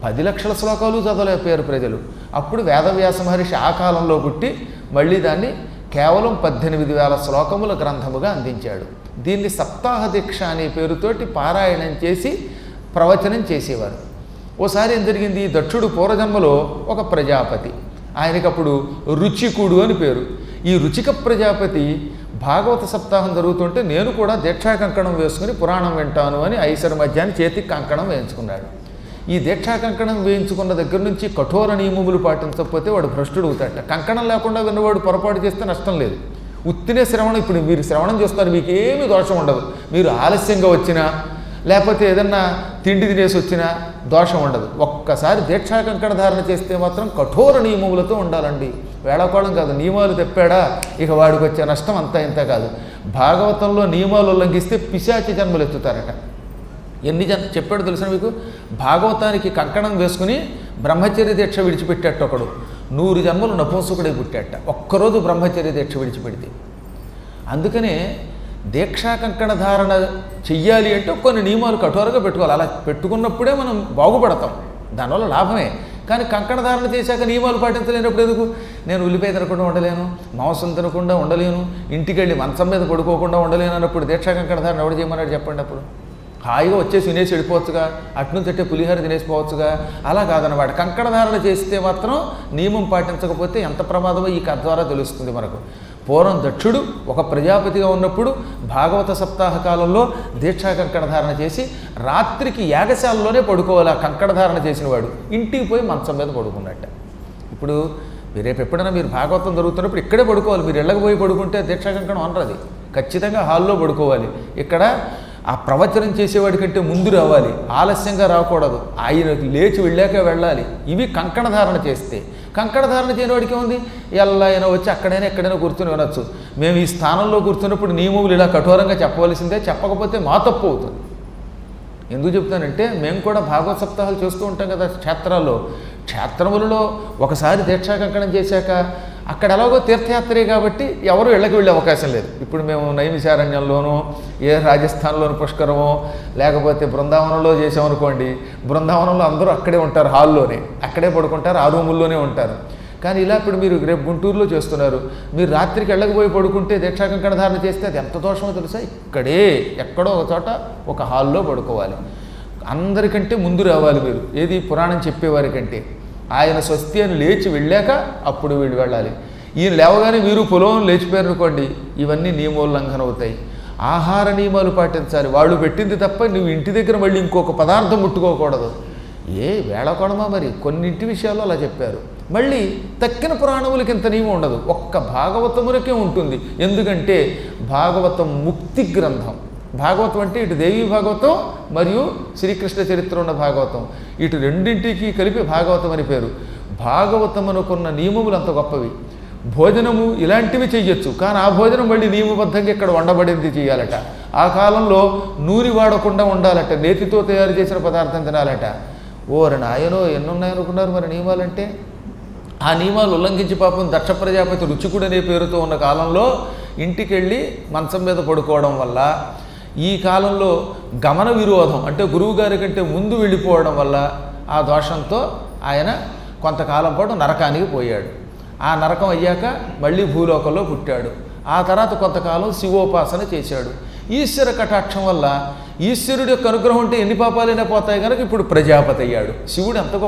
10 లక్షల శ్లోకాలు చదవలేకపోయారు ప్రజలు. అప్పుడు వేదవ్యాస మహర్షి ఆ కాలంలో పుట్టి మళ్ళీ దాన్ని కేవలం 18,000 శ్లోకముల గ్రంథముగా అందించాడు. దీన్ని సప్తాహ దీక్ష అనే పేరుతోటి పారాయణం చేసి ప్రవచనం చేసేవారు. ఓసారి ఏం జరిగింది, దక్షుడు పూర్వజన్మలో ఒక ప్రజాపతి, ఆయనకప్పుడు రుచికుడు అని పేరు. ఈ రుచిక ప్రజాపతి భాగవత సప్తాహం జరుగుతుంటే నేను కూడా దీక్షా కంకణం వేసుకుని పురాణం వింటాను అని ఐసర మధ్యాన్ని చేతికి కంకణం వేయించుకున్నాడు. ఈ దీక్షా కంకణం వేయించుకున్న దగ్గర నుంచి కఠోర నియమములు పాటించకపోతే వాడు భ్రష్టుడు అవుతాడట. కంకణం లేకుండా విన్నవాడు పొరపాటు చేస్తే నష్టం లేదు. ఉత్తినే శ్రవణం, ఇప్పుడు మీరు శ్రవణం చేస్తారు, మీకు ఏమీ దోషం ఉండదు. మీరు ఆలస్యంగా వచ్చినా లేకపోతే ఏదన్నా తిండి తినేసి వచ్చినా దోషం ఉండదు. ఒక్కసారి దీక్షా కంకణ ధారణ చేస్తే మాత్రం కఠోర నియమములతో ఉండాలండి. వేళాకోళం కాదు, నియమాలు తెప్పాడా ఇక వాడికి వచ్చే నష్టం అంతా ఇంత కాదు. భాగవతంలో నియమాలు ఉల్లంఘిస్తే పిశాచి జన్మలు ఎత్తుతారట. ఎన్ని చెప్పాడు తెలుసా మీకు? భాగవతానికి కంకణం వేసుకుని బ్రహ్మచర్య దీక్ష విడిచిపెట్టాట ఒకడు 100 జన్మలు నపుంసకుడే పుట్టాట ఒక్కరోజు బ్రహ్మచర్య దీక్ష విడిచిపెడితే. అందుకనే దీక్షా కంకణ ధారణ చెయ్యాలి అంటే కొన్ని నియమాలు కఠోరంగా పెట్టుకోవాలి. అలా పెట్టుకున్నప్పుడే మనం బాగుపడతాం, దానివల్ల లాభమే. కానీ కంకణ ధారణ చేశాక నియమాలు పాటించలేనప్పుడు ఎందుకు? నేను ఉల్లిపాయ తినకుండా ఉండలేను, మాంసం తినకుండా ఉండలేను, ఇంటికి వెళ్ళి మంచం మీద పడుకోకుండా ఉండలేను అన్నప్పుడు దీక్షా కంకణ ధారణ ఎవడు చేయమన్నాడు చెప్పండి? అప్పుడు హాయిగా వచ్చేసి తినేసి వెళ్ళిపోవచ్చుగా, అట్నుంచి అంటే పులిహార తినేసిపోవచ్చుగా. అలా కాదన్నమాట. కంకణ ధారణ చేస్తే మాత్రం నియమం పాటించకపోతే ఎంత ప్రమాదమో ఈ కథ ద్వారా తెలుస్తుంది మనకు. పూర్వం దక్షుడు ఒక ప్రజాపతిగా ఉన్నప్పుడు భాగవత సప్తాహ కాలంలో దీక్షా కంకణ ధారణ చేసి రాత్రికి యాగశాలలోనే పడుకోవాలి. ఆ కంకణ ధారణ చేసినవాడు ఇంటికి పోయి మంచం మీద పడుకున్నట్ట. ఇప్పుడు రేపు ఎప్పుడైనా మీరు భాగవతం జరుగుతున్నప్పుడు ఇక్కడే పడుకోవాలి. మీరు ఇళ్ళకి పోయి పడుకుంటే దీక్షా కంకణం అనరది. ఖచ్చితంగా హాల్లో పడుకోవాలి. ఇక్కడ ఆ ప్రవచనం చేసేవాడి కంటే ముందు రావాలి, ఆలస్యంగా రాకూడదు, ఆయన లేచి వెళ్ళాక వెళ్ళాలి. ఇవి కంకణ ధారణ చేస్తే. కంకణ ధారణ చేయనివాడికి ఉంది ఎలా అయినా వచ్చి అక్కడైనా ఎక్కడైనా కూర్చొని వినొచ్చు. మేము ఈ స్థానంలో కూర్చున్నప్పుడు నియమములు ఇలా కఠోరంగా చెప్పవలసిందే, చెప్పకపోతే మా తప్పు అవుతుంది. ఎందుకు చెప్తానంటే మేము కూడా భాగవత సప్తాహాలు చేస్తూ ఉంటాం కదా క్షేత్రాల్లో. క్షేత్రములలో ఒకసారి దీక్షా కంకణం చేశాక అక్కడ ఎలాగో తీర్థయాత్రే కాబట్టి ఎవరు ఇళ్ళకి వెళ్ళే అవకాశం లేదు. ఇప్పుడు మేము నైమిషారణ్యంలోనూ ఏ రాజస్థాన్లోని పుష్కరమో లేకపోతే బృందావనంలో చేసామనుకోండి, బృందావనంలో అందరూ అక్కడే ఉంటారు, హాల్లోనే అక్కడే పడుకుంటారు, ఆ రూముల్లోనే ఉంటారు. కానీ ఇలా ఇప్పుడు మీరు రేపు గుంటూరులో చేస్తున్నారు, మీరు రాత్రికి వెళ్ళకపోయి పడుకుంటే దీక్షా కంకణ ధారణ చేస్తే అది ఎంత దోషమో తెలుసా? ఇక్కడే ఎక్కడో ఒక చోట ఒక హాల్లో పడుకోవాలి. అందరికంటే ముందు రావాలి మీరు, ఏది పురాణం చెప్పేవారి కంటే. ఆయన స్వస్తి అని లేచి వెళ్ళాక అప్పుడు వీళ్ళు వెళ్ళాలి. ఈయన లేవగానే మీరు పొలం లేచిపోయారనుకోండి, ఇవన్నీ నియమోల్లంఘన అవుతాయి. ఆహార నియమాలు పాటించాలి. వాళ్ళు పెట్టింది తప్ప నువ్వు ఇంటి దగ్గర మళ్ళీ ఇంకొక పదార్థం ముట్టుకోకూడదు. ఏ వేళకోణమా మరి? కొన్నింటి విషయాల్లో అలా చెప్పారు. మళ్ళీ తక్కిన పురాణములకి ఇంత నియమం ఉండదు, ఒక్క భాగవతములకే ఉంటుంది. ఎందుకంటే భాగవతం ముక్తి గ్రంథం. భాగవతం అంటే ఇటు దేవీ భాగవతం మరియు శ్రీకృష్ణ చరిత్ర ఉన్న భాగవతం, ఇటు రెండింటికి కలిపి భాగవతం అని పేరు. భాగవతం అనుకున్న నియమములు అంత గొప్పవి. భోజనము ఇలాంటివి చెయ్యొచ్చు, కానీ ఆ భోజనం మళ్ళీ నియమబద్ధంగా ఇక్కడ వండబడింది చేయాలట. ఆ కాలంలో నూనె వాడకుండా ఉండాలట, నేతితో తయారు చేసిన పదార్థం తినాలట. ఓరి నాయనో ఎన్నున్నాయనుకున్నారు మరి నియమాలంటే. ఆ నియమాలు ఉల్లంఘించి పాపం దక్ష ప్రజాపతి రుచికుడు అనే పేరుతో ఉన్న కాలంలో ఇంటికి వెళ్ళి మంచం మీద పడుకోవడం వల్ల, ఈ కాలంలో గమన విరోధం అంటే గురువుగారి కంటే ముందు వెళ్ళిపోవడం వల్ల ఆ దోషంతో ఆయన కొంతకాలం పాటు నరకానికి పోయాడు. ఆ నరకం అయ్యాక మళ్ళీ భూలోకంలో పుట్టాడు. ఆ తర్వాత కొంతకాలం శివోపాసన చేశాడు. ఈశ్వర కటాక్షం వల్ల ఈశ్వరుడి యొక్క అనుగ్రహం ఉంటే ఎన్ని పాపాలైనా పోతాయి కనుక ఇప్పుడు ప్రజాపతి అయ్యాడు. శివుడు ఎంత గొప్ప